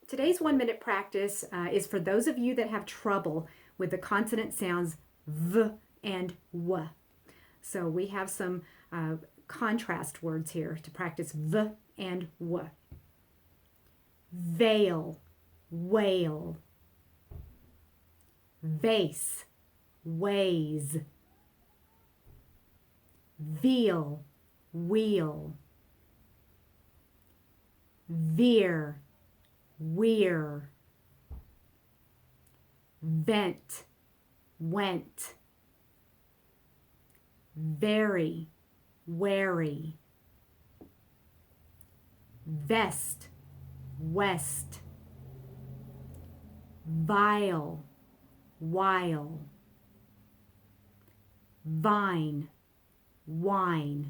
Today's 1 minute practice is for those of you that have trouble with the consonant sounds v and w. So we have some contrast words here to practice v and w. Veal, whale. Vase, ways. Veal, wheel. Veer, weir. Vent, went. Very, wary. Vest, west. Vile, while. Vine, wine.